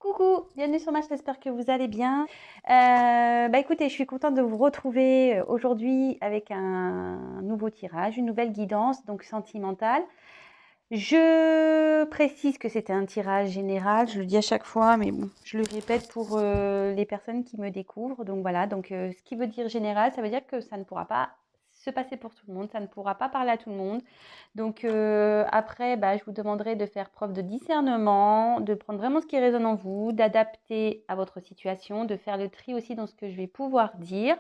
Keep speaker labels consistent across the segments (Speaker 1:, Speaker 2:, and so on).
Speaker 1: Coucou, bienvenue sur ma chaîne, j'espère que vous allez bien. Écoutez, je suis contente de vous retrouver aujourd'hui avec un nouveau tirage, une nouvelle guidance, donc sentimentale. Je précise que c'était un tirage général, je le dis à chaque fois, mais bon, je le répète pour les personnes qui me découvrent. Donc voilà, ce qui veut dire général, ça veut dire que ça ne pourra pas se passer pour tout le monde, ça ne pourra pas parler à tout le monde. Donc après, je vous demanderai de faire preuve de discernement, de prendre vraiment ce qui résonne en vous, d'adapter à votre situation, de faire le tri aussi dans ce que je vais pouvoir dire.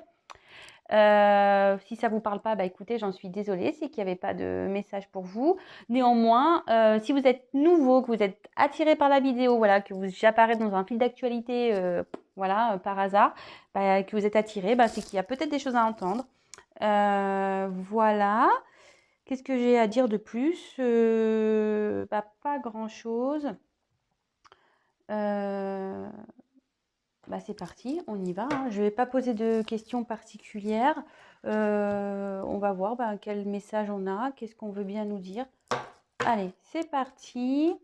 Speaker 1: Si ça vous parle pas, écoutez, j'en suis désolée, c'est qu'il n'y avait pas de message pour vous. Néanmoins, si vous êtes nouveau, que vous êtes attiré par la vidéo, voilà, que j'apparais dans un fil d'actualité, par hasard, que vous êtes attiré, c'est qu'il y a peut-être des choses à entendre. Voilà. Qu'est-ce que j'ai à dire de plus? Pas grand-chose. C'est parti, on y va, hein. Je ne vais pas poser de questions particulières. On va voir quel message on a, qu'est-ce qu'on veut bien nous dire. Allez, c'est parti.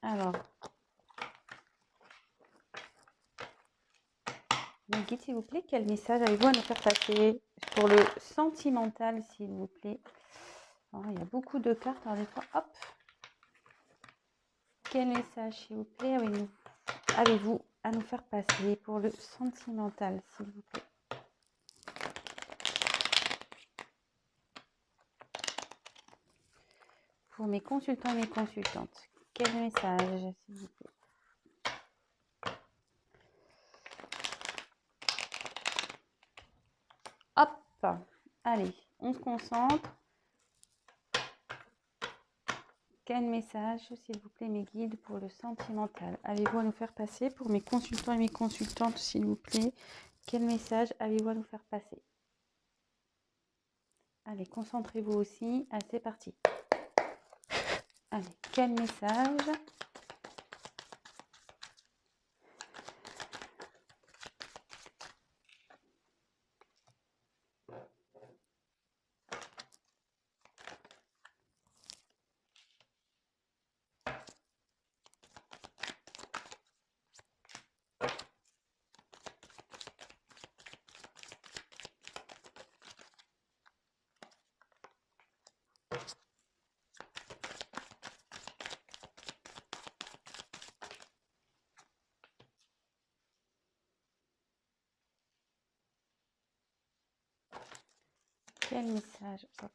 Speaker 1: Alors, mes guides, s'il vous plaît, quel message avez-vous à nous faire passer pour le sentimental, s'il vous plaît? Alors, il y a beaucoup de cartes, alors des fois, hop. Quel message, s'il vous plaît, avez-vous à nous faire passer pour le sentimental, s'il vous plaît? Pour mes consultants et mes consultantes, quel message, s'il vous plaît? Hop, allez, on se concentre. Quel message, s'il vous plaît, mes guides, pour le sentimental avez-vous à nous faire passer pour mes consultants et mes consultantes, s'il vous plaît? Quel message avez-vous à nous faire passer? Allez, concentrez-vous aussi. Allez, c'est parti. Allez, quel message? Quel message? Hop.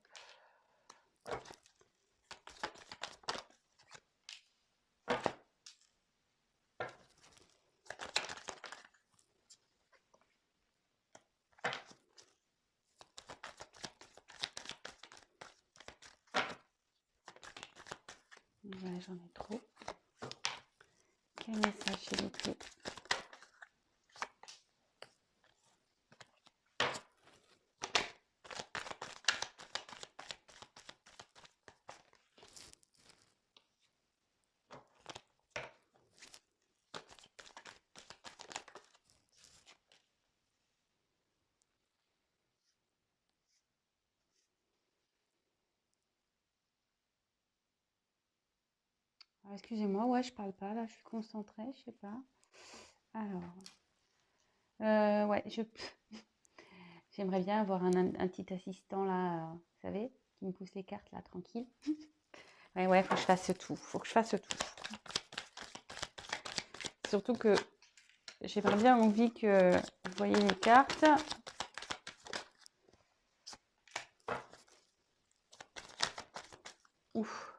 Speaker 1: Ouais, j'en ai trop. Quel message, s'il vous plaît? Excusez-moi, ouais, je parle pas, là, je suis concentrée, je sais pas. Alors, ouais, j'aimerais bien avoir un petit assistant, là, vous savez, qui me pousse les cartes, là, tranquille. Ouais, faut que je fasse tout, Surtout que j'ai bien envie que vous voyez les cartes. Ouf.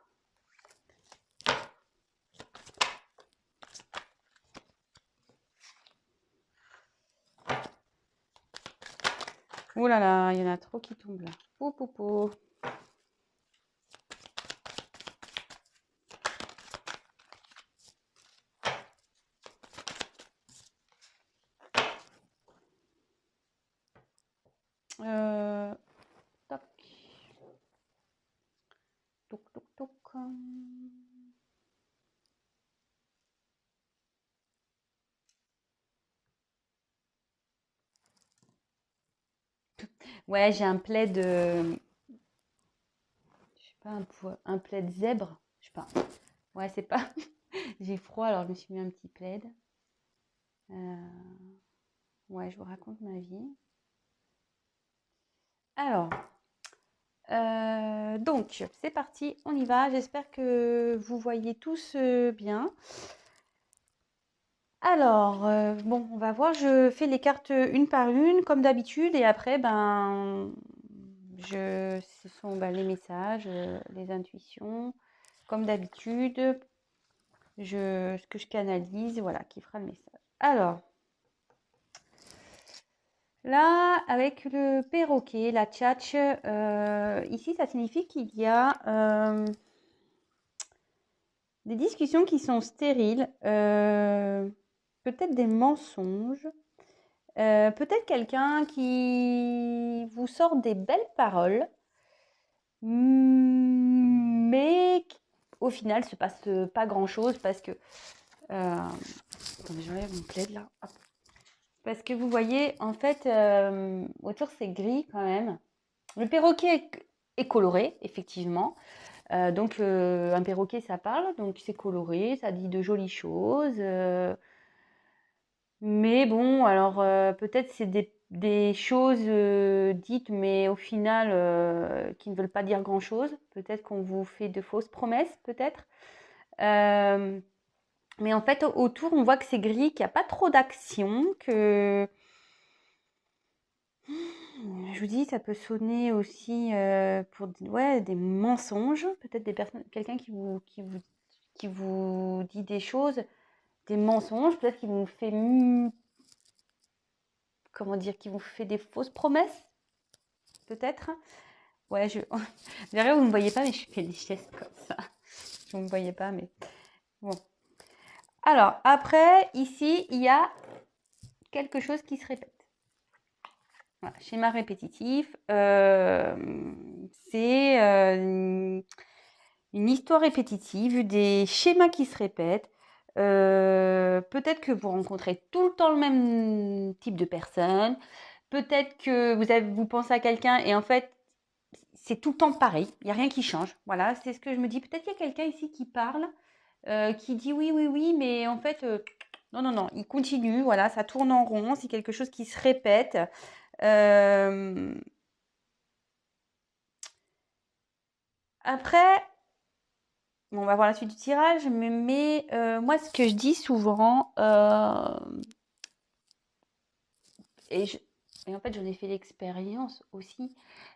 Speaker 1: Ouh là là, il y en a trop qui tombent là. Pou, pou, pou. Toc. Toc, toc, toc. Ouais, j'ai un plaid, je sais pas, un plaid zèbre, je sais pas. Ouais, c'est pas. J'ai j'ai froid, alors je me suis mis un petit plaid. Ouais, je vous raconte ma vie. Alors, donc, c'est parti, on y va. J'espère que vous voyez tous bien. Alors, bon, on va voir. Je fais les cartes une par une, comme d'habitude, et après, ce sont les messages, les intuitions, comme d'habitude. Ce que je canalise, voilà, qui fera le message. Alors, là, avec le perroquet, la tchatche, ici, ça signifie qu'il y a des discussions qui sont stériles, peut-être des mensonges, peut-être quelqu'un qui vous sort des belles paroles, mais au final, se passe pas grand-chose parce que... attendez, j'enlève mon plaid là. Hop. Parce que vous voyez, en fait, autour c'est gris quand même. Le perroquet est coloré, effectivement. Donc un perroquet, ça parle, donc c'est coloré, ça dit de jolies choses. Mais bon, alors peut-être c'est des choses dites, mais au final qui ne veulent pas dire grand-chose. Peut-être qu'on vous fait de fausses promesses, peut-être. Mais en fait, autour, on voit que c'est gris, qu'il n'y a pas trop d'action, que... Je vous dis, ça peut sonner aussi pour des mensonges. Peut-être des personnes, quelqu'un qui vous dit des choses, des mensonges, peut-être qu'il vous fait, comment dire, qui vous fait des fausses promesses, peut-être. Ouais, derrière, vous ne me voyez pas, mais je fais des gestes comme ça. Vous ne me voyez pas, mais bon. Alors, après, ici, il y a quelque chose qui se répète. Voilà, schéma répétitif, c'est une histoire répétitive, des schémas qui se répètent. Peut-être que vous rencontrez tout le temps le même type de personne. Peut-être que vous pensez à quelqu'un et en fait, c'est tout le temps pareil. Il n'y a rien qui change. Voilà, c'est ce que je me dis. Peut-être qu'il y a quelqu'un ici qui parle, qui dit oui, oui, oui, mais en fait, non, non, non, il continue. Voilà, ça tourne en rond. C'est quelque chose qui se répète. Après, on va voir la suite du tirage, mais moi, ce que je dis souvent, et en fait, j'en ai fait l'expérience aussi,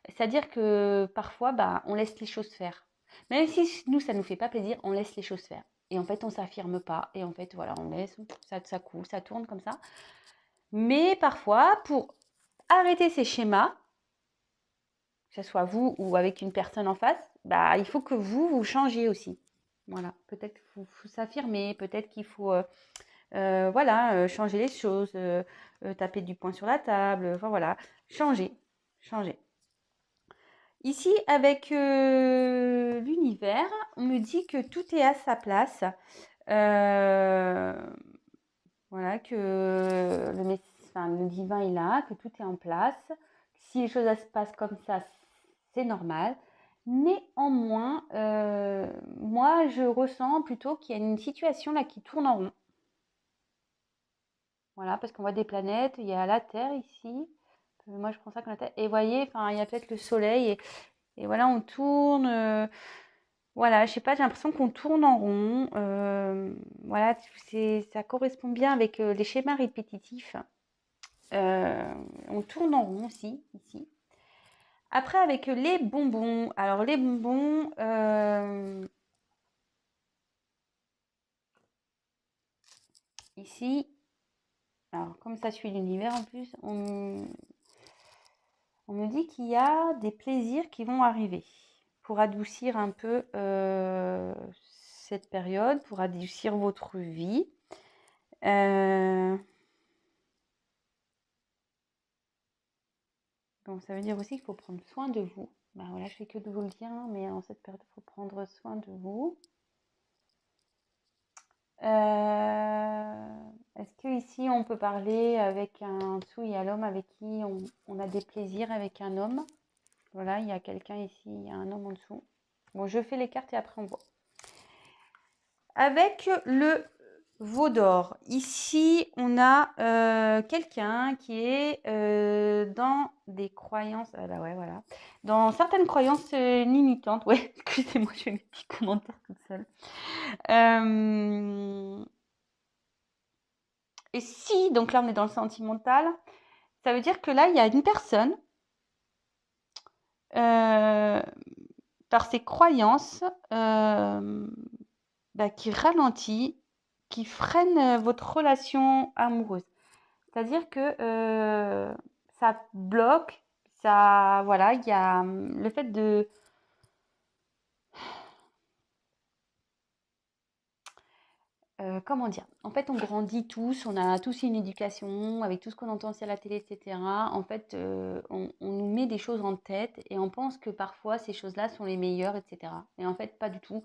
Speaker 1: c'est-à-dire que parfois, on laisse les choses faire. Même si nous, ça ne nous fait pas plaisir, on laisse les choses faire. Et en fait, on ne s'affirme pas. Et en fait, voilà, on laisse, ça coule, ça tourne comme ça. Mais parfois, pour arrêter ces schémas, que ce soit vous ou avec une personne en face, il faut que vous changiez aussi. Voilà, peut-être qu'il faut s'affirmer, peut-être qu'il faut changer les choses, taper du poing sur la table, enfin voilà, changer, changer. Ici, avec l'univers, on me dit que tout est à sa place. Voilà, que le divin est là, que tout est en place. Si les choses se passent comme ça, c'est normal. Néanmoins, moi, je ressens plutôt qu'il y a une situation là qui tourne en rond. Voilà, parce qu'on voit des planètes, il y a la Terre ici. Moi, je prends ça comme la Terre. Et vous voyez, il y a peut-être le Soleil. Et voilà, on tourne. Voilà, je sais pas, j'ai l'impression qu'on tourne en rond. Voilà, ça correspond bien avec les schémas répétitifs. On tourne en rond aussi, ici. Après, avec les bonbons. Alors, les bonbons, ici, alors comme ça suit l'univers en plus, on me dit qu'il y a des plaisirs qui vont arriver pour adoucir un peu cette période, pour adoucir votre vie. Donc ça veut dire aussi qu'il faut prendre soin de vous. Voilà, je fais que de vous le dire, hein, mais en cette période, il faut prendre soin de vous. Est-ce que ici on peut parler avec un dessous, il y a l'homme avec qui on a des plaisirs avec un homme. Voilà, il y a quelqu'un ici, il y a un homme en dessous. Bon, je fais les cartes et après on voit. avec le veau d'or. Ici, on a quelqu'un qui est dans des croyances. Ah bah ouais, voilà. Dans certaines croyances limitantes. Ouais, excusez-moi, je fais mes petits commentaires toute seule. Et si, donc là, on est dans le sentimental, ça veut dire que là, il y a une personne, par ses croyances, qui ralentit, qui freine votre relation amoureuse. C'est-à-dire que ça bloque, ça, voilà, il y a le fait de... comment dire? En fait, on grandit tous, on a tous une éducation, avec tout ce qu'on entend aussi à la télé, etc. En fait, on nous met des choses en tête et on pense que parfois ces choses-là sont les meilleures, etc. Et en fait, pas du tout.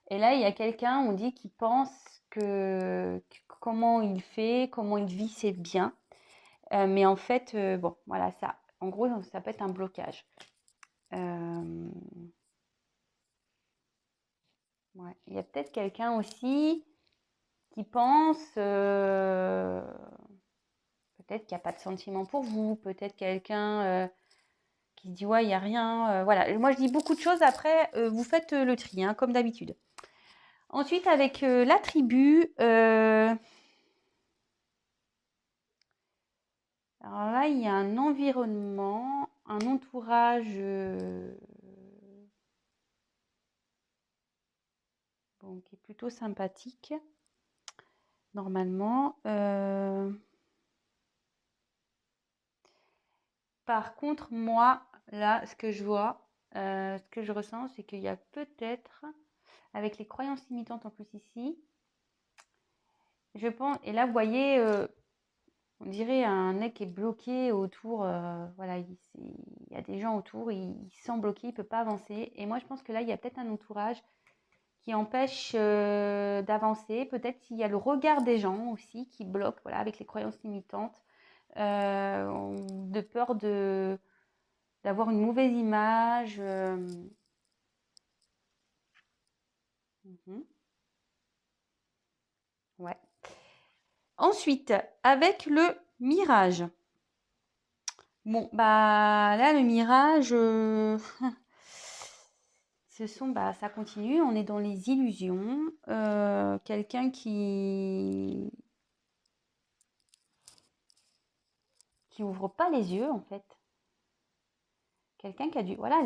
Speaker 1: Et là, il y a quelqu'un, on dit, qui pense que comment il fait, comment il vit, c'est bien. Mais en fait, bon, voilà, ça, en gros, ça peut être un blocage. Euh, ouais. Il y a peut-être quelqu'un aussi qui pense, peut-être qu'il n'y a pas de sentiment pour vous, peut-être quelqu'un qui se dit, ouais, il n'y a rien. Voilà, moi je dis beaucoup de choses, après, vous faites le tri, hein, comme d'habitude. Ensuite, avec la tribu, alors là, il y a un environnement, un entourage bon, qui est plutôt sympathique, normalement. Par contre, moi, là, ce que je vois, ce que je ressens, c'est qu'il y a peut-être, avec les croyances limitantes en plus ici, je pense, et là, vous voyez, on dirait un nez qui est bloqué autour, voilà, il y a des gens autour, il se sent bloqué, il ne peut pas avancer. Et moi, je pense que là, il y a peut-être un entourage qui empêche d'avancer. Peut-être qu'il y a le regard des gens aussi qui bloque, voilà, avec les croyances limitantes, de peur d'avoir une mauvaise image. Ouais. Ensuite, avec le mirage. Bon, bah là, le mirage, ça continue. On est dans les illusions. Quelqu'un qui ouvre pas les yeux, en fait. Quelqu'un qui a dû, voilà,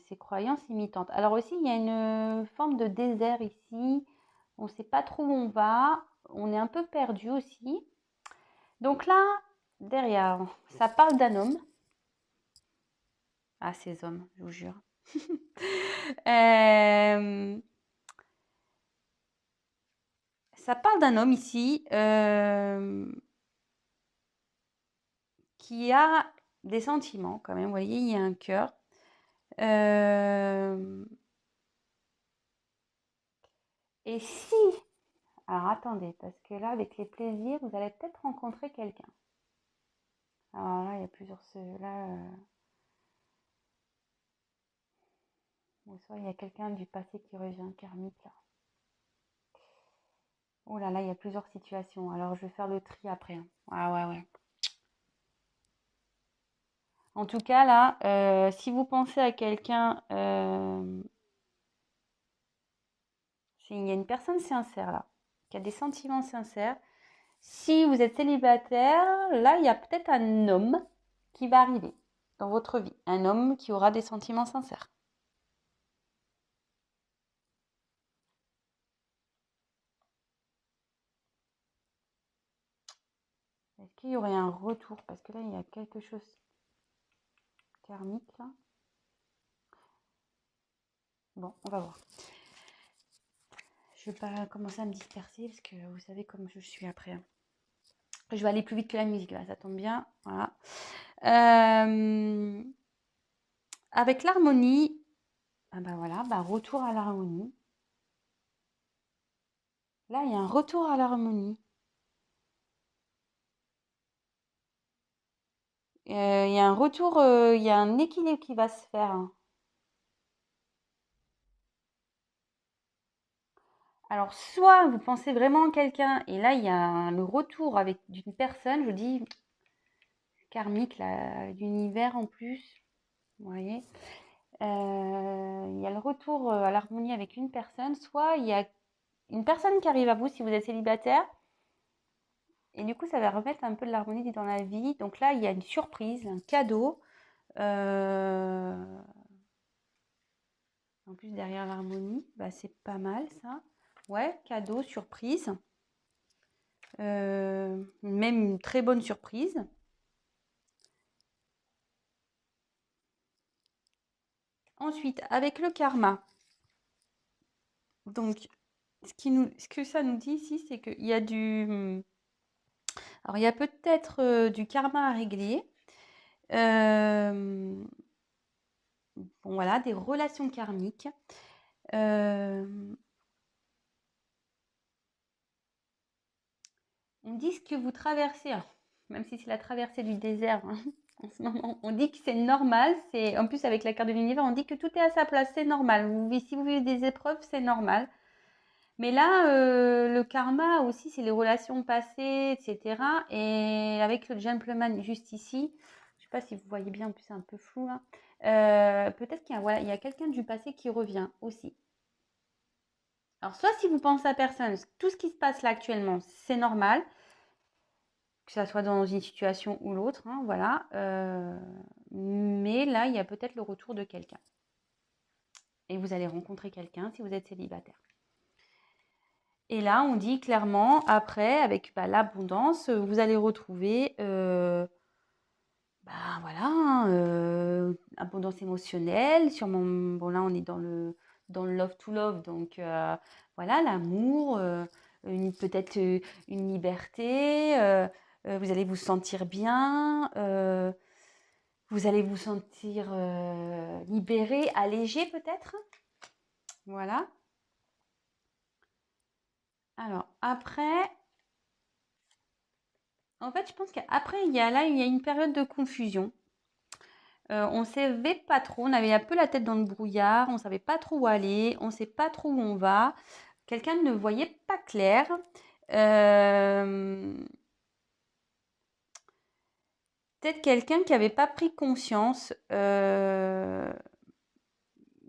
Speaker 1: ses croyances limitantes. Alors aussi, il y a une forme de désert ici. On ne sait pas trop où on va. On est un peu perdu aussi. Donc là, derrière, ça parle d'un homme. Ah, ces hommes, je vous jure. Ça parle d'un homme ici qui a des sentiments quand même. Vous voyez, il y a un cœur. Et si... Alors attendez, parce que là, avec les plaisirs, vous allez peut-être rencontrer quelqu'un. Alors là, il y a plusieurs... Là, soit il y a quelqu'un du passé qui revient, karmique. Là. Oh là là, il y a plusieurs situations. Alors je vais faire le tri après. Hein. Ah ouais, ouais. En tout cas, là, si vous pensez à quelqu'un, il y a une personne sincère là, qui a des sentiments sincères. Si vous êtes célibataire, là, il y a peut-être un homme qui va arriver dans votre vie. Un homme qui aura des sentiments sincères. Est-ce qu'il y aurait un retour? Parce que là, il y a quelque chose karmique là. Bon, on va voir. Je ne vais pas commencer à me disperser parce que vous savez comme je suis après. Je vais aller plus vite que la musique là, ça tombe bien. Voilà. Avec l'harmonie, ah ben voilà, retour à l'harmonie. Là, il y a un retour à l'harmonie. Il y a un retour, il y a un équilibre qui va se faire. Hein. Alors, soit vous pensez vraiment en quelqu'un, et là, il y a le retour avec d'une personne, je dis karmique, l'univers en plus, vous voyez. Il y a le retour à l'harmonie avec une personne, soit il y a une personne qui arrive à vous si vous êtes célibataire, et du coup, ça va remettre un peu de l'harmonie dans la vie. Donc là, il y a une surprise, un cadeau. En plus, derrière l'harmonie, bah, c'est pas mal ça. Ouais, cadeau, surprise. Même une très bonne surprise. Ensuite, avec le karma. Donc, ce que ça nous dit ici, c'est qu'il y a alors, il y a peut-être du karma à régler. Bon, voilà, des relations karmiques. On dit ce que vous traversez, alors, même si c'est la traversée du désert hein, en ce moment, on dit que c'est normal. En plus, avec la carte de l'univers, on dit que tout est à sa place, c'est normal. Si vous vivez des épreuves, c'est normal. Mais là, le karma aussi, c'est les relations passées, etc. Et avec le gentleman juste ici, je ne sais pas si vous voyez bien, en plus c'est un peu flou là. Peut-être qu'il y a, voilà, il y a quelqu'un du passé qui revient aussi. Alors, soit si vous pensez à personne, tout ce qui se passe là actuellement, c'est normal, que ça soit dans une situation ou l'autre, hein, voilà. Mais là, il y a peut-être le retour de quelqu'un. Et vous allez rencontrer quelqu'un si vous êtes célibataire. Et là, on dit clairement, après, avec l'abondance, vous allez retrouver, voilà, hein, abondance émotionnelle. Sûrement, bon là, on est dans le love to love, donc voilà, l'amour, peut-être une liberté. Vous allez vous sentir bien, vous allez vous sentir libéré, allégé peut-être. Voilà. Alors, après, en fait, je pense qu'après, il y a une période de confusion. On ne savait pas trop, on avait un peu la tête dans le brouillard, on ne savait pas trop où aller, on ne sait pas trop où on va. Quelqu'un ne voyait pas clair. Peut-être quelqu'un qui n'avait pas pris conscience.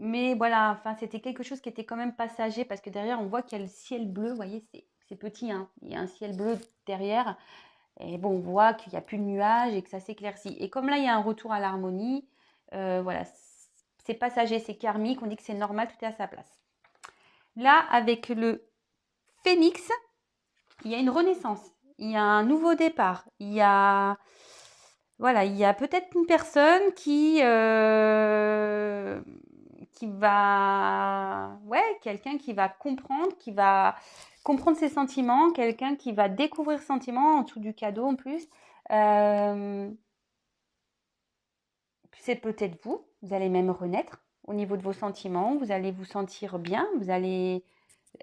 Speaker 1: Mais voilà, enfin, c'était quelque chose qui était quand même passager parce que derrière, on voit qu'il y a le ciel bleu. Vous voyez, c'est petit, hein. Il y a un ciel bleu derrière. Et bon, on voit qu'il n'y a plus de nuages et que ça s'éclaircit. Et comme là, il y a un retour à l'harmonie, voilà, c'est passager, c'est karmique, on dit que c'est normal, tout est à sa place. Là, avec le phénix, il y a une renaissance, il y a un nouveau départ, il y a, voilà, il y a peut-être une personne qui va, ouais, quelqu'un qui va comprendre ses sentiments, quelqu'un qui va découvrir ses sentiments en dessous du cadeau en plus. Euh, c'est peut-être vous, vous allez même renaître au niveau de vos sentiments, vous allez vous sentir bien, vous allez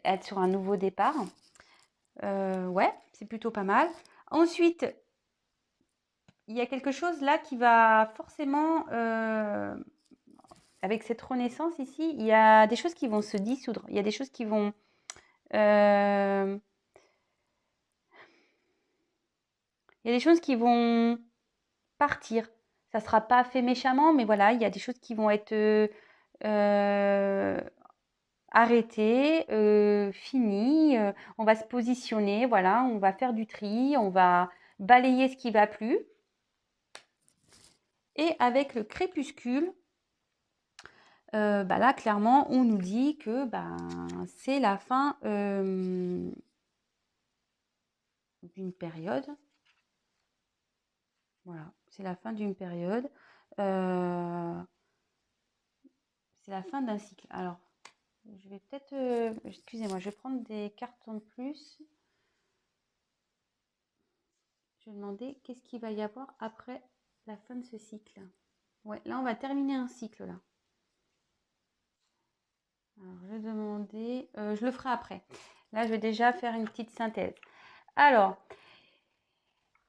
Speaker 1: être sur un nouveau départ. Ouais, c'est plutôt pas mal. Ensuite, il y a quelque chose là qui va forcément, avec cette renaissance ici, il y a des choses qui vont se dissoudre, il y a des choses qui vont... euh, il y a des choses qui vont partir. Ça ne sera pas fait méchamment, mais voilà, il y a des choses qui vont être euh, arrêtées, finies. On va se positionner, voilà, on va faire du tri, on va balayer ce qui ne va plus. Et avec le crépuscule, là, clairement, on nous dit que c'est la fin d'une période. Voilà, c'est la fin d'une période. C'est la fin d'un cycle. Alors, je vais peut-être... excusez-moi, je vais prendre des cartes en plus. Je vais demander qu'est-ce qu'il va y avoir après la fin de ce cycle. Ouais, là, on va terminer un cycle, là. Alors, je vais demander... je le ferai après. Là, je vais déjà faire une petite synthèse. Alors,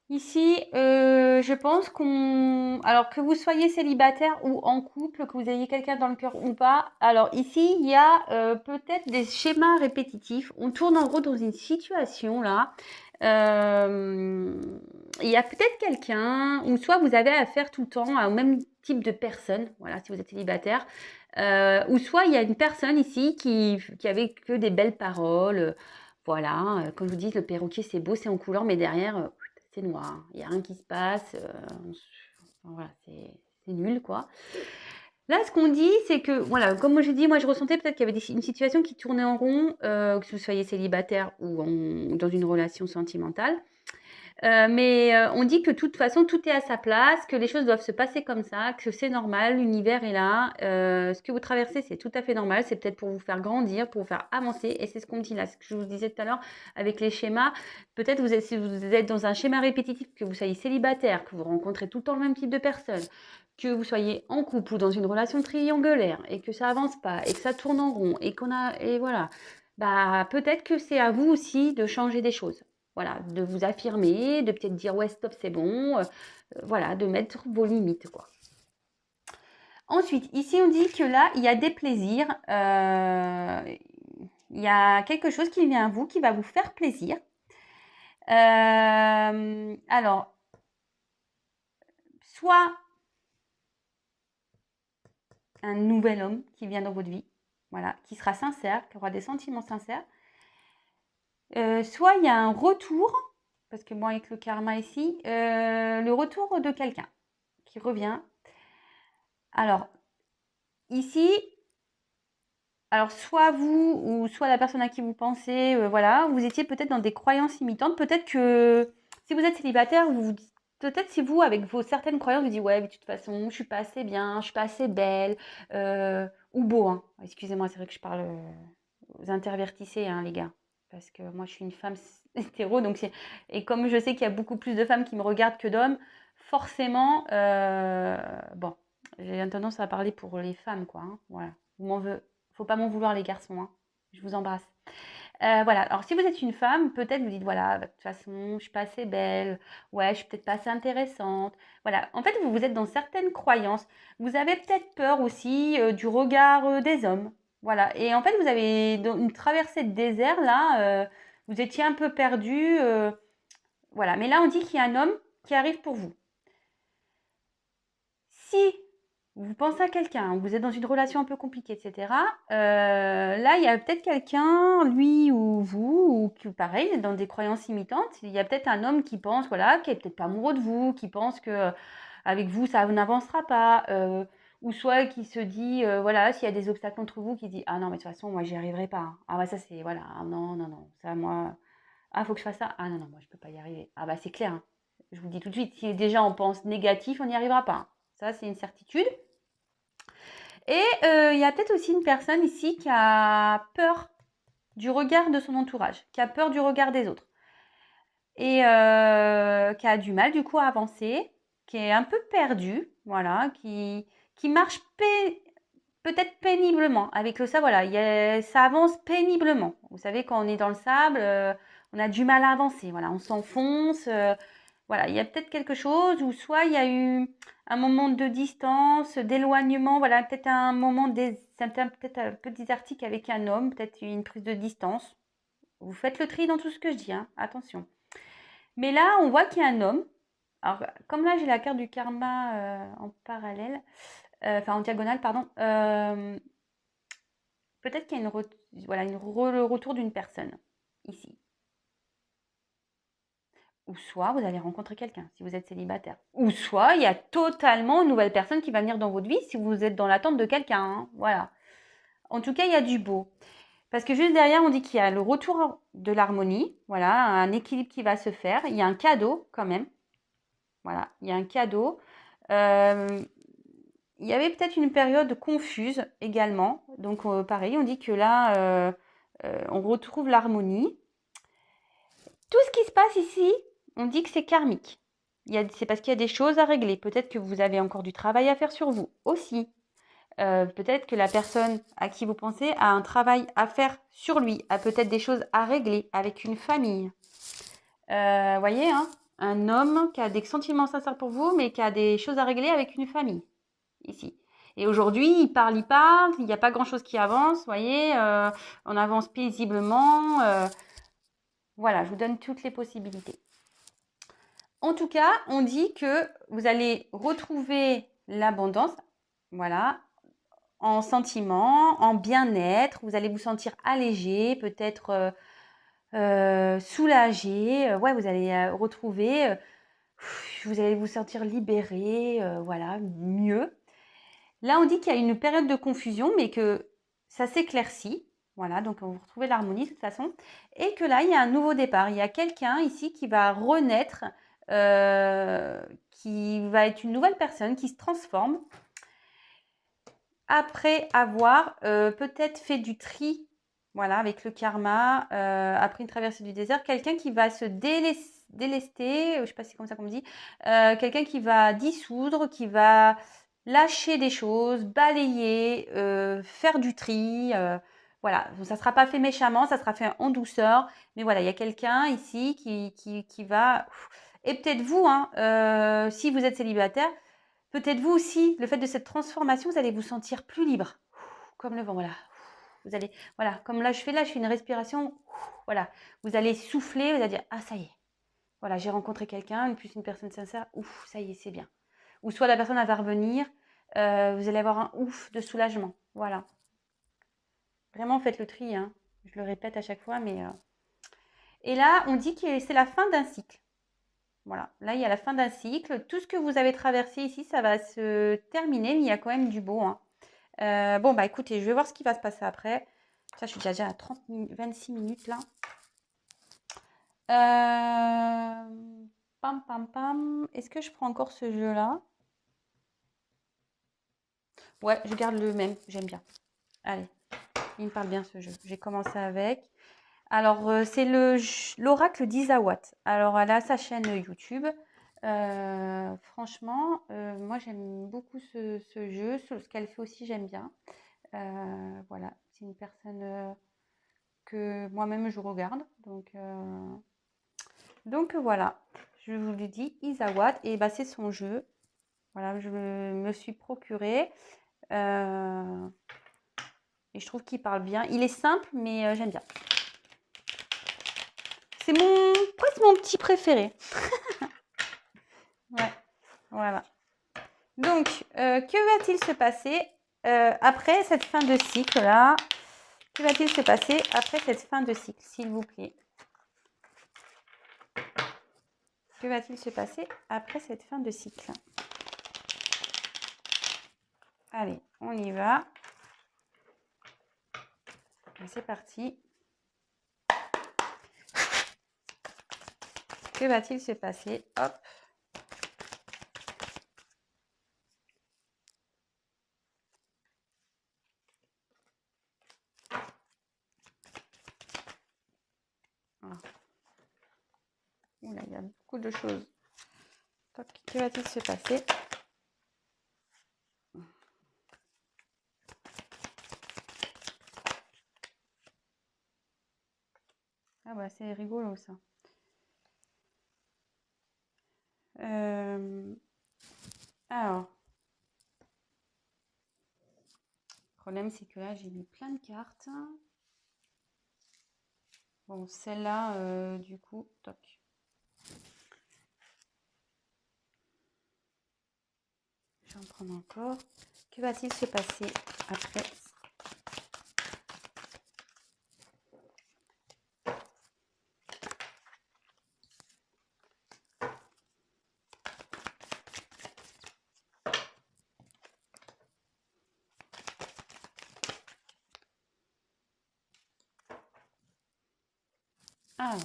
Speaker 1: Ici, je pense alors que vous soyez célibataire ou en couple, que vous ayez quelqu'un dans le cœur ou pas, alors ici, il y a peut-être des schémas répétitifs. On tourne en gros dans une situation là. Euh, il y a peut-être quelqu'un, ou soit vous avez affaire tout le temps au même type de personne, voilà, si vous êtes célibataire, ou soit il y a une personne ici qui avait que des belles paroles. Voilà, comme je vous dis, le perroquet c'est beau, c'est en couleur, mais derrière, c'est noir. Il n'y a rien qui se passe. Voilà, c'est nul, quoi. Là, ce qu'on dit, c'est que, voilà, comme moi j'ai dit, moi je ressentais peut-être qu'il y avait une situation qui tournait en rond, que vous soyez célibataire ou dans une relation sentimentale. Mais on dit que de toute façon, tout est à sa place, que les choses doivent se passer comme ça, que c'est normal, l'univers est là. Ce que vous traversez, c'est tout à fait normal. C'est peut-être pour vous faire grandir, pour vous faire avancer. Et c'est ce qu'on me dit là, ce que je vous disais tout à l'heure avec les schémas. Peut-être si vous êtes dans un schéma répétitif, que vous soyez célibataire, que vous rencontrez tout le temps le même type de personne, que vous soyez en couple ou dans une relation triangulaire et que ça avance pas et que ça tourne en rond et voilà. Bah, peut-être que c'est à vous aussi de changer des choses. Voilà, de vous affirmer, de peut-être dire ouais stop c'est bon, voilà, de mettre vos limites quoi. Ensuite, ici on dit que là il y a des plaisirs, il y a quelque chose qui vient à vous qui va vous faire plaisir. Alors, soit un nouvel homme qui vient dans votre vie, voilà, qui sera sincère, qui aura des sentiments sincères. Soit il y a un retour, parce que moi avec le karma ici, le retour de quelqu'un qui revient. Alors, ici, alors soit vous ou soit la personne à qui vous pensez, voilà, vous étiez peut-être dans des croyances limitantes. Peut-être que si vous êtes célibataire, peut-être si vous, avec vos certaines croyances, vous dites ouais, mais de toute façon, je suis pas assez bien, je suis pas assez belle, ou beau. Hein. Excusez-moi, c'est vrai que je parle, vous intervertissez, hein, les gars, parce que moi, je suis une femme hétéro, donc et comme je sais qu'il y a beaucoup plus de femmes qui me regardent que d'hommes, forcément, bon, j'ai tendance à parler pour les femmes, quoi. Hein, voilà, faut pas m'en vouloir les garçons, hein. Je vous embrasse. Voilà, alors si vous êtes une femme, peut-être vous dites voilà, bah, de toute façon, je suis pas assez belle, ouais, je suis peut-être pas assez intéressante. Voilà, en fait, vous êtes dans certaines croyances. Vous avez peut-être peur aussi du regard des hommes. Voilà, et en fait, vous avez dans une traversée de désert là, vous étiez un peu perdu. Voilà, mais là, on dit qu'il y a un homme qui arrive pour vous. Si vous pensez à quelqu'un, vous êtes dans une relation un peu compliquée, etc. Là, il y a peut-être quelqu'un, lui ou vous, ou qui, pareil, dans des croyances imitantes. Il y a peut-être un homme qui pense, voilà, qui est peut-être pas amoureux de vous, qui pense que avec vous, ça n'avancera pas, ou soit qui se dit, voilà, s'il y a des obstacles entre vous, qui dit, ah non, mais de toute façon, moi, j'y arriverai pas. Hein. Ah ouais, ça c'est, voilà, ah, non, non, non, ça, moi, ah, faut que je fasse ça. Ah non, non, moi, je peux pas y arriver. Ah bah c'est clair. Hein. Je vous le dis tout de suite, si déjà on pense négatif, on n'y arrivera pas. Hein. Ça, c'est une certitude. Et il y a peut-être aussi une personne ici qui a peur du regard de son entourage, qui a peur du regard des autres et qui a du mal du coup à avancer, qui est un peu perdu, voilà, qui marche peut-être péniblement. Avec le sable, voilà, ça avance péniblement. Vous savez, quand on est dans le sable, on a du mal à avancer. Voilà, on s'enfonce. Voilà, il y a peut-être quelque chose, ou soit il y a eu un moment de distance, d'éloignement. Voilà, peut-être un moment, peut-être un peu désertique avec un homme, peut-être une prise de distance. Vous faites le tri dans tout ce que je dis, hein, attention. Mais là, on voit qu'il y a un homme. Alors, comme là, j'ai la carte du karma en parallèle, enfin en diagonale, pardon. Peut-être qu'il y a voilà, le retour d'une personne ici. Ou soit vous allez rencontrer quelqu'un si vous êtes célibataire. Ou soit il y a totalement une nouvelle personne qui va venir dans votre vie si vous êtes dans l'attente de quelqu'un. Hein. Voilà. En tout cas, il y a du beau. Parce que juste derrière, on dit qu'il y a le retour de l'harmonie. Voilà, un équilibre qui va se faire. Il y a un cadeau quand même. Voilà, il y a un cadeau. Il y avait peut-être une période confuse également. Donc pareil, on dit que là, on retrouve l'harmonie. Tout ce qui se passe ici, on dit que c'est karmique. C'est parce qu'il y a des choses à régler. Peut-être que vous avez encore du travail à faire sur vous aussi. Peut-être que la personne à qui vous pensez a un travail à faire sur lui, a peut-être des choses à régler avec une famille. Voyez, hein, un homme qui a des sentiments sincères pour vous, mais qui a des choses à régler avec une famille, ici. Et aujourd'hui, il parle, il n'y a pas grand-chose qui avance, vous voyez, on avance paisiblement. Voilà, je vous donne toutes les possibilités. En tout cas, on dit que vous allez retrouver l'abondance, voilà, en sentiment, en bien-être. Vous allez vous sentir allégé, peut-être soulagé. Ouais, vous allez retrouver, vous allez vous sentir libéré, voilà, mieux. Là, on dit qu'il y a une période de confusion, mais que ça s'éclaircit. Voilà, donc on va retrouver l'harmonie de toute façon. Et que là, il y a un nouveau départ. Il y a quelqu'un ici qui va renaître, qui va être une nouvelle personne, qui se transforme. Après avoir peut-être fait du tri, voilà, avec le karma, après une traversée du désert, quelqu'un qui va se délester, je ne sais pas si c'est comme ça qu'on me dit, quelqu'un qui va dissoudre, qui va lâcher des choses, balayer, faire du tri, voilà, ça ne sera pas fait méchamment, ça sera fait en douceur, mais voilà, il y a quelqu'un ici qui va... Et peut-être vous, hein, si vous êtes célibataire, peut-être vous aussi, le fait de cette transformation, vous allez vous sentir plus libre, comme le vent, voilà. Vous allez, voilà, comme là je fais une respiration, voilà. Vous allez souffler, vous allez dire, ah ça y est, voilà, j'ai rencontré quelqu'un, plus une personne sincère, ouf, ça y est, c'est bien. Ou soit la personne elle va revenir, vous allez avoir un ouf de soulagement, voilà. Vraiment faites le tri, hein. Je le répète à chaque fois, mais... Et là, on dit que c'est la fin d'un cycle. Voilà, là il y a la fin d'un cycle. Tout ce que vous avez traversé ici, ça va se terminer, mais il y a quand même du beau, hein. Bon, bah écoutez, je vais voir ce qui va se passer après. Ça, je suis déjà à 26 minutes là. Pam, pam, pam. Est-ce que je prends encore ce jeu-là? Ouais, je garde le même. J'aime bien. Allez, il me parle bien ce jeu. J'ai commencé avec. Alors, c'est l'oracle d'Isawat. Alors, elle a sa chaîne YouTube. Franchement, moi, j'aime beaucoup ce jeu. Ce qu'elle fait aussi, j'aime bien. Voilà, c'est une personne que moi-même je regarde. Donc voilà, je vous le dis, Isawat, et bah, c'est son jeu. Voilà, je me suis procuré. Et je trouve qu'il parle bien. Il est simple, mais j'aime bien. C'est presque mon petit préféré. Ouais, voilà. Donc, que va-t-il se passer après cette fin de cycle-là? Que va-t-il se passer après cette fin de cycle, s'il vous plaît? Que va-t-il se passer après cette fin de cycle? Allez, on y va. C'est parti. Que va-t-il se passer? Hop. Voilà. Oula, il y a beaucoup de choses. Que va-t-il se passer? Ah bah c'est rigolo ça. Alors, le problème c'est que là j'ai mis plein de cartes. Bon, celle-là, du coup, toc. Je vais en prendre encore. Que va-t-il se passer après? Alors,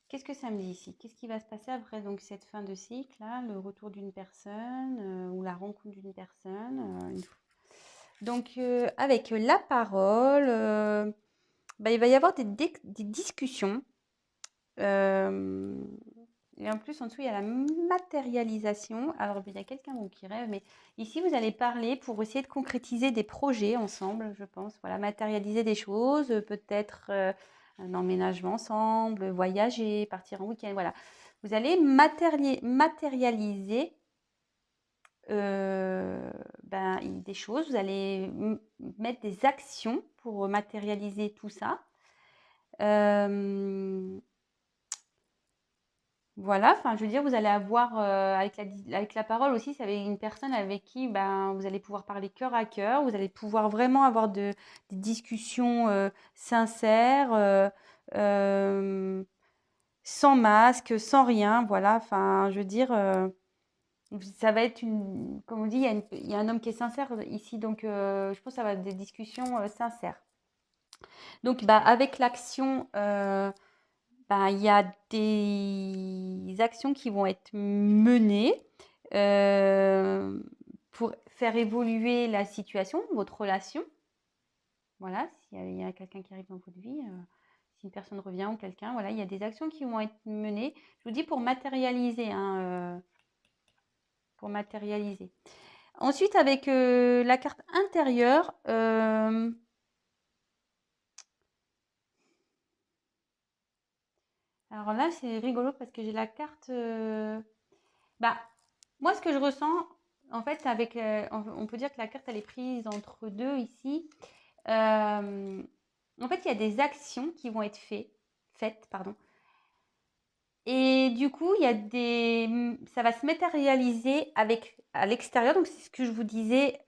Speaker 1: qu'est-ce que ça me dit ici? Qu'est-ce qui va se passer après donc cette fin de cycle là, le retour d'une personne ou la rencontre d'une personne Donc avec la parole, bah, il va y avoir des discussions. Et en plus, en dessous, il y a la matérialisation. Alors, il y a quelqu'un qui rêve, mais ici, vous allez parler pour essayer de concrétiser des projets ensemble, je pense. Voilà, matérialiser des choses, peut-être un emménagement ensemble, voyager, partir en week-end, voilà. Vous allez matérialiser des choses, vous allez mettre des actions pour matérialiser tout ça. Voilà, enfin, je veux dire, vous allez avoir avec la parole aussi, c'est avec une personne avec qui vous allez pouvoir parler cœur à cœur, vous allez pouvoir vraiment avoir des discussions sincères, sans masque, sans rien, voilà, enfin, je veux dire, ça va être comme on dit, il y a un homme qui est sincère ici, donc je pense que ça va être des discussions sincères. Donc, avec l'action, il y a des actions qui vont être menées pour faire évoluer la situation, votre relation. Voilà, s'il y a quelqu'un qui arrive dans votre vie, si une personne revient ou quelqu'un, voilà, il y a des actions qui vont être menées. Je vous dis pour matérialiser, hein, pour matérialiser. Ensuite, avec la carte intérieure, alors là, c'est rigolo parce que j'ai la carte. Moi, ce que je ressens, en fait, on peut dire que la carte, elle est prise entre deux ici. En fait, il y a des actions qui vont être faites, pardon. Et du coup, ça va se matérialiser à l'extérieur. Donc, c'est ce que je vous disais,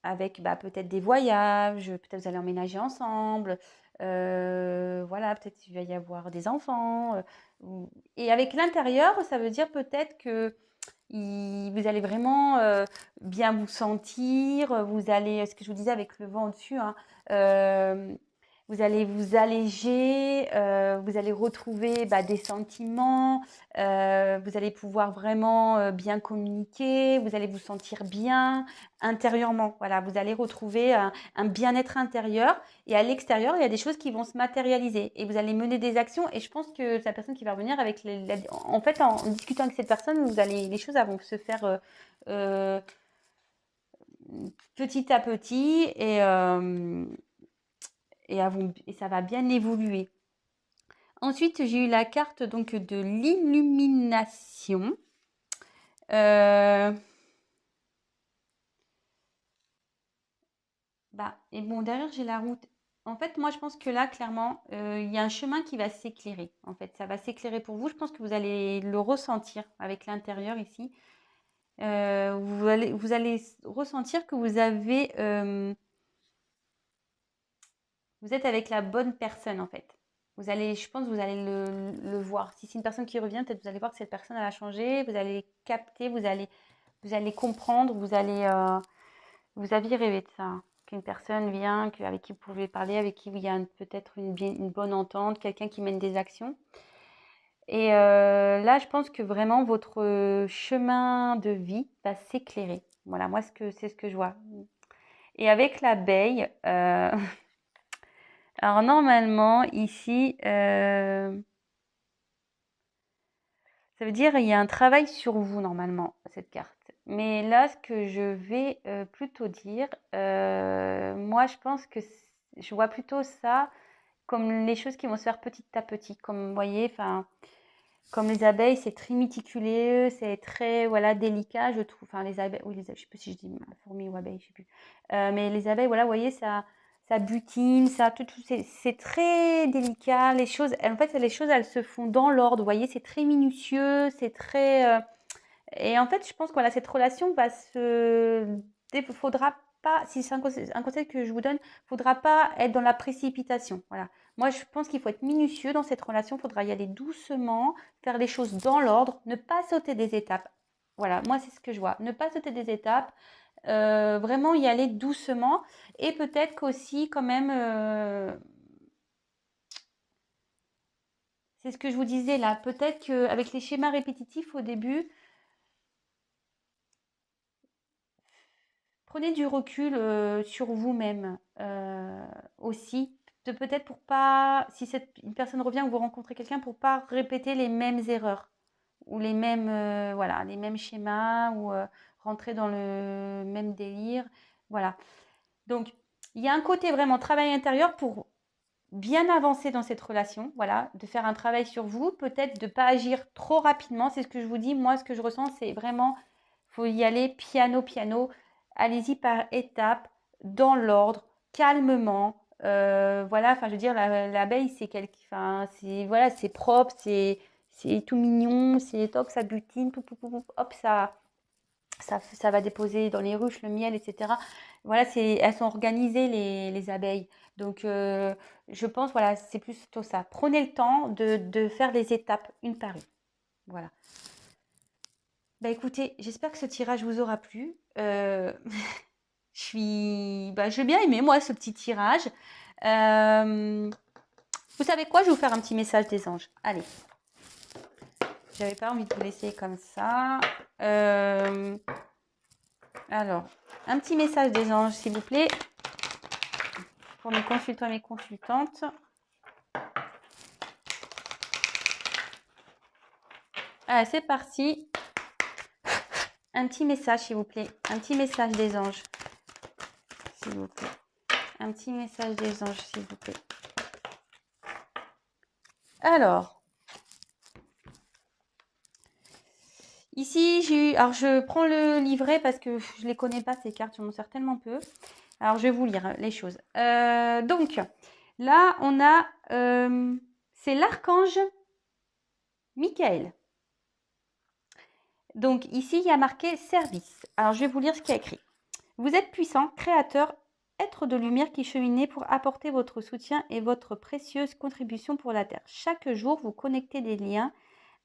Speaker 1: avec peut-être des voyages, peut-être vous allez emménager ensemble, voilà, peut-être il va y avoir des enfants. Et avec l'intérieur, ça veut dire peut-être que vous allez vraiment bien vous sentir, vous allez, ce que je vous disais avec le vent au-dessus, hein, vous allez vous alléger, vous allez retrouver des sentiments, vous allez pouvoir vraiment bien communiquer, vous allez vous sentir bien intérieurement. Voilà, vous allez retrouver un bien-être intérieur et à l'extérieur, il y a des choses qui vont se matérialiser et vous allez mener des actions. Et je pense que la personne qui va revenir avec en fait, en discutant avec cette personne, les choses vont se faire euh, petit à petit et ça va bien évoluer. Ensuite, j'ai eu la carte donc de l'illumination. Et bon, derrière, j'ai la route. En fait, moi, je pense que là, clairement, il y a un chemin qui va s'éclairer. En fait, ça va s'éclairer pour vous. Je pense que vous allez le ressentir avec l'intérieur ici. Vous allez ressentir que vous êtes avec la bonne personne, en fait. Je pense que vous allez le voir. Si c'est une personne qui revient, peut-être vous allez voir que cette personne, elle a changé. Vous allez capter, vous allez comprendre, vous aviez rêvé de ça, hein, qu'une personne vient, avec qui vous pouvez parler, avec qui il y a peut-être une bonne entente, quelqu'un qui mène des actions. Et là, je pense que vraiment votre chemin de vie va s'éclairer. Voilà, moi, c'est ce que je vois. Et avec l'abeille, alors normalement, ici, ça veut dire il y a un travail sur vous, normalement, cette carte. Mais là, ce que je vais plutôt dire, moi, je pense que je vois plutôt ça comme les choses qui vont se faire petit à petit. Comme vous voyez, comme les abeilles, c'est très méticuleux, c'est très délicat, je trouve. Enfin, les abeilles, oui, je sais plus si je dis fourmis ou abeilles, je sais plus. Mais les abeilles, voilà, vous voyez, ça butine, c'est très délicat. En fait, les choses, elles se font dans l'ordre. Vous voyez, c'est très minutieux, c'est très. Et en fait, je pense que cette relation va se. Faudra pas, si c'est un conseil que je vous donne, faudra pas être dans la précipitation. Voilà. Moi, je pense qu'il faut être minutieux dans cette relation. Il faudra y aller doucement, faire les choses dans l'ordre, ne pas sauter des étapes. Voilà, moi, c'est ce que je vois. Ne pas sauter des étapes, vraiment y aller doucement. Et peut-être qu'aussi, quand même, c'est ce que je vous disais là, peut-être qu'avec les schémas répétitifs au début, prenez du recul sur vous-même aussi. Peut-être pour pas, si une personne revient ou vous rencontrez quelqu'un, pour pas répéter les mêmes erreurs ou les mêmes, les mêmes schémas ou rentrer dans le même délire. Voilà. Donc, il y a un côté vraiment travail intérieur pour bien avancer dans cette relation, voilà, de faire un travail sur vous, peut-être de ne pas agir trop rapidement. C'est ce que je vous dis. Moi, ce que je ressens, c'est vraiment, faut y aller piano, piano. Allez-y par étapes, dans l'ordre, calmement. Voilà, enfin, je veux dire, l'abeille, c'est enfin, c'est voilà, c'est propre, c'est tout mignon, c'est toc, ça butine, pou, pou, pou, pou, hop, ça va déposer dans les ruches le miel, etc. Voilà, elles sont organisées, les abeilles. Donc, je pense, voilà, c'est plutôt ça. Prenez le temps de faire les étapes une par une. Voilà. Bah écoutez, j'espère que ce tirage vous aura plu. J'ai bien aimé, moi, ce petit tirage. Vous savez quoi? Je vais vous faire un petit message des anges. Allez. J'avais pas envie de vous laisser comme ça. Alors, un petit message des anges, s'il vous plaît, pour mes consultants et mes consultantes. Allez, c'est parti. Un petit message, s'il vous plaît. Un petit message des anges, s'il vous plaît. Un petit message des anges, s'il vous plaît. Alors, ici, alors je prends le livret parce que je ne les connais pas, ces cartes, je m'en sers tellement peu. Alors, je vais vous lire les choses. Donc, là, on a, c'est l'archange Michael. Donc, ici, il y a marqué service. Alors, je vais vous lire ce qu'il y a écrit. Vous êtes puissant, créateur, être de lumière qui cheminez pour apporter votre soutien et votre précieuse contribution pour la Terre. Chaque jour, vous connectez des liens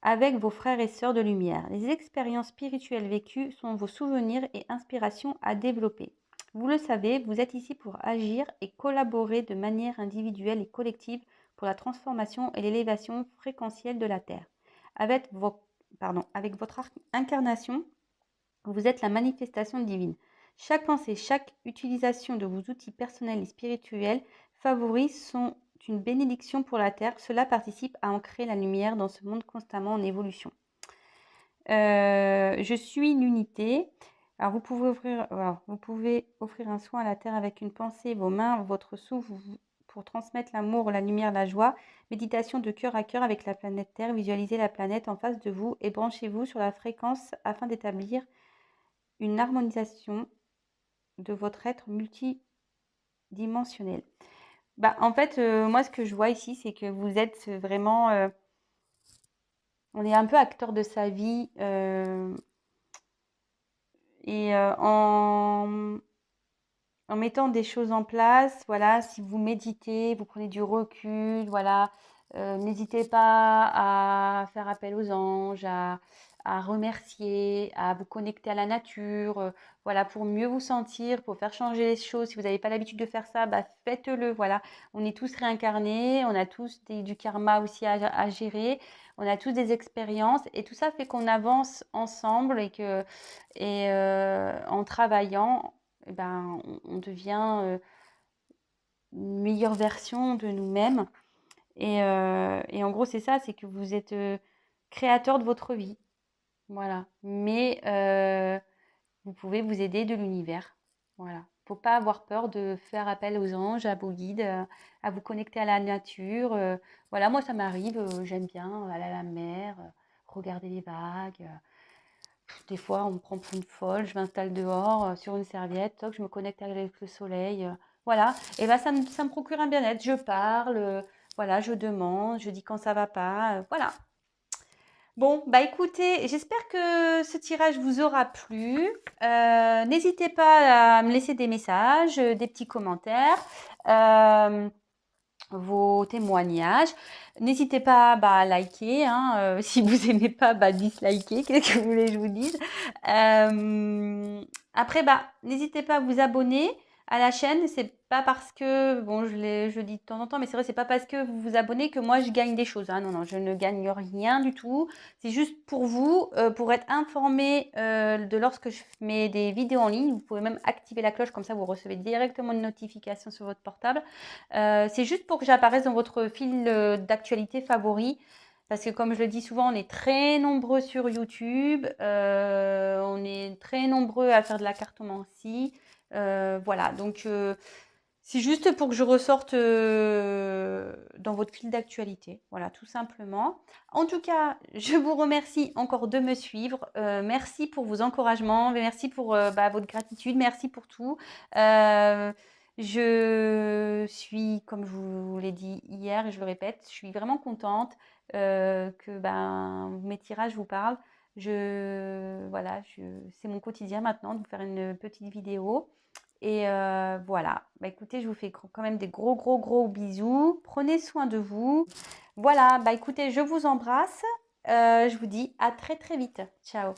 Speaker 1: avec vos frères et sœurs de lumière. Les expériences spirituelles vécues sont vos souvenirs et inspirations à développer. Vous le savez, vous êtes ici pour agir et collaborer de manière individuelle et collective pour la transformation et l'élévation fréquentielle de la Terre. Avec votre incarnation, vous êtes la manifestation divine. Chaque pensée, chaque utilisation de vos outils personnels et spirituels favorise une bénédiction pour la Terre. Cela participe à ancrer la lumière dans ce monde constamment en évolution. Je suis l'unité. Alors vous pouvez offrir un soin à la Terre avec une pensée, vos mains, votre souffle pour transmettre l'amour, la lumière, la joie. Méditation de cœur à cœur avec la planète Terre. Visualisez la planète en face de vous et branchez-vous sur la fréquence afin d'établir une harmonisation de votre être multidimensionnel. En fait, moi, ce que je vois ici, c'est que vous êtes vraiment... on est un peu acteur de sa vie. Et en mettant des choses en place, voilà, si vous méditez, vous prenez du recul, voilà, n'hésitez pas à faire appel aux anges, à remercier, à vous connecter à la nature, voilà, pour mieux vous sentir, pour faire changer les choses. Si vous n'avez pas l'habitude de faire ça, faites-le, voilà. On est tous réincarnés, on a tous du karma aussi à gérer, on a tous des expériences et tout ça fait qu'on avance ensemble et en travaillant, on devient une meilleure version de nous-mêmes. Et en gros, c'est ça, c'est que vous êtes créateur de votre vie. Voilà. Mais vous pouvez vous aider de l'univers. Voilà. Faut pas avoir peur de faire appel aux anges, à vos guides, à vous connecter à la nature. Voilà, moi, ça m'arrive, j'aime bien aller à la mer, regarder les vagues. Des fois, on me prend pour une folle, je m'installe dehors sur une serviette, toc, je me connecte avec le soleil. Voilà. Et ça me procure un bien-être. Je parle, voilà, je demande, je dis quand ça va pas. Voilà. Bon, écoutez, j'espère que ce tirage vous aura plu. N'hésitez pas à me laisser des messages, des petits commentaires, vos témoignages. N'hésitez pas à liker, hein, si vous n'aimez pas, dislikez, qu'est-ce que vous voulez que je vous dise. Après, n'hésitez pas à vous abonner à la chaîne. C'est pas parce que, bon, je le dis de temps en temps, mais c'est vrai, c'est pas parce que vous vous abonnez que moi je gagne des choses. Hein. Non, je ne gagne rien du tout. C'est juste pour vous, pour être informé de lorsque je mets des vidéos en ligne. Vous pouvez même activer la cloche, comme ça vous recevez directement une notification sur votre portable. C'est juste pour que j'apparaisse dans votre fil d'actualité favori. Parce que comme je le dis souvent, on est très nombreux sur YouTube. On est très nombreux à faire de la cartomancie. Voilà, donc c'est juste pour que je ressorte dans votre fil d'actualité. Voilà, tout simplement. En tout cas, je vous remercie encore de me suivre. Merci pour vos encouragements, merci pour votre gratitude, merci pour tout. Je suis, comme je vous l'ai dit hier et je le répète, je suis vraiment contente que mes tirages vous parlent. Voilà, c'est mon quotidien maintenant de vous faire une petite vidéo. Et voilà, écoutez, je vous fais quand même des gros, gros, gros bisous. Prenez soin de vous. Voilà, écoutez, je vous embrasse. Je vous dis à très, très vite. Ciao.